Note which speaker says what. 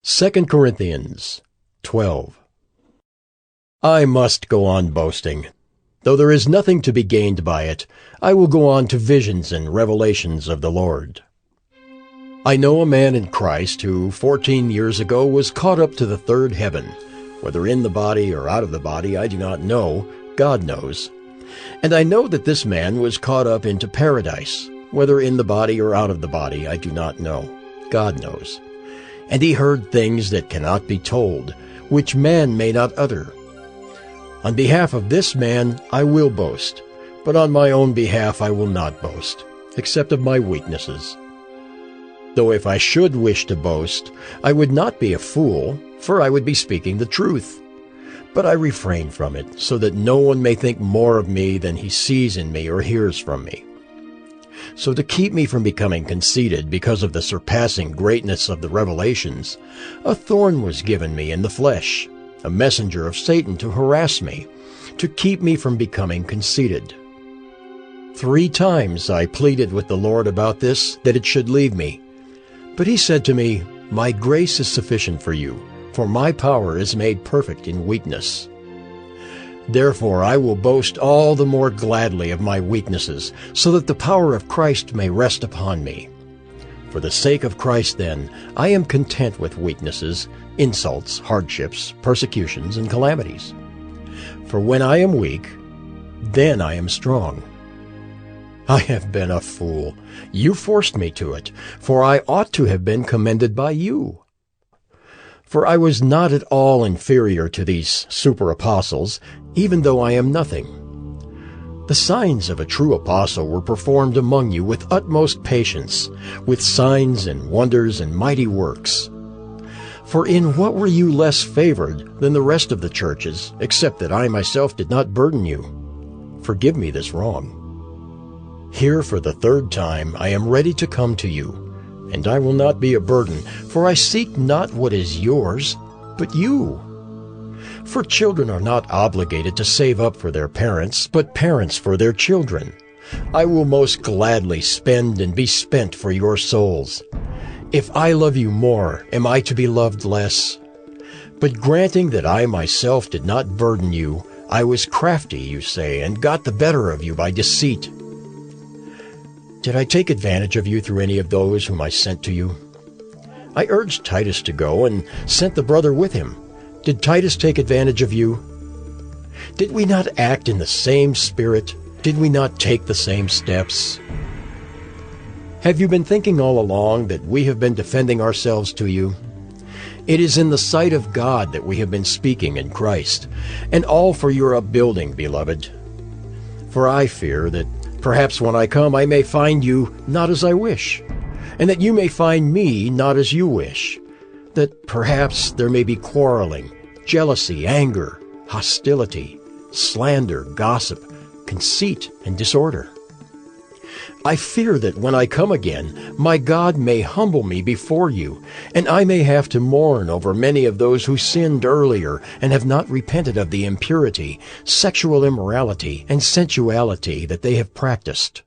Speaker 1: 2 Corinthians 12. I must go on boasting. Though there is nothing to be gained by it, I will go on to visions and revelations of the Lord. I know a man in Christ who 14 years ago was caught up to the third heaven. Whether in the body or out of the body, I do not know. God knows. And I know that this man was caught up into paradise. Whether in the body or out of the body, I do not know. God knows. And he heard things that cannot be told, which man may not utter. On behalf of this man I will boast, but on my own behalf I will not boast, except of my weaknesses. Though if I should wish to boast, I would not be a fool, for I would be speaking the truth. But I refrain from it, so that no one may think more of me than he sees in me or hears from me. So to keep me from becoming conceited because of the surpassing greatness of the revelations, a thorn was given me in the flesh, a messenger of Satan to harass me, to keep me from becoming conceited. 3 times I pleaded with the Lord about this, that it should leave me. But he said to me, My grace is sufficient for you, for my power is made perfect in weakness. Therefore I will boast all the more gladly of my weaknesses, so that the power of Christ may rest upon me. For the sake of Christ, then, I am content with weaknesses, insults, hardships, persecutions, and calamities. For when I am weak, then I am strong. I have been a fool. You forced me to it, for I ought to have been commended by you. For I was not at all inferior to these super-apostles, even though I am nothing. The signs of a true apostle were performed among you with utmost patience, with signs and wonders and mighty works. For in what were you less favored than the rest of the churches, except that I myself did not burden you? Forgive me this wrong. Here for the 3rd time I am ready to come to you, and I will not be a burden, for I seek not what is yours, but you. For children are not obligated to save up for their parents, but parents for their children. I will most gladly spend and be spent for your souls. If I love you more, am I to be loved less? But granting that I myself did not burden you, I was crafty, you say, and got the better of you by deceit. Did I take advantage of you through any of those whom I sent to you? I urged Titus to go and sent the brother with him. Did Titus take advantage of you? Did we not act in the same spirit? Did we not take the same steps? Have you been thinking all along that we have been defending ourselves to you? It is in the sight of God that we have been speaking in Christ, and all for your upbuilding, beloved. For I fear that perhaps when I come I may find you not as I wish, and that you may find me not as you wish, that perhaps there may be quarreling, jealousy, anger, hostility, slander, gossip, conceit, and disorder. I fear that when I come again, my God may humble me before you, and I may have to mourn over many of those who sinned earlier and have not repented of the impurity, sexual immorality, and sensuality that they have practiced.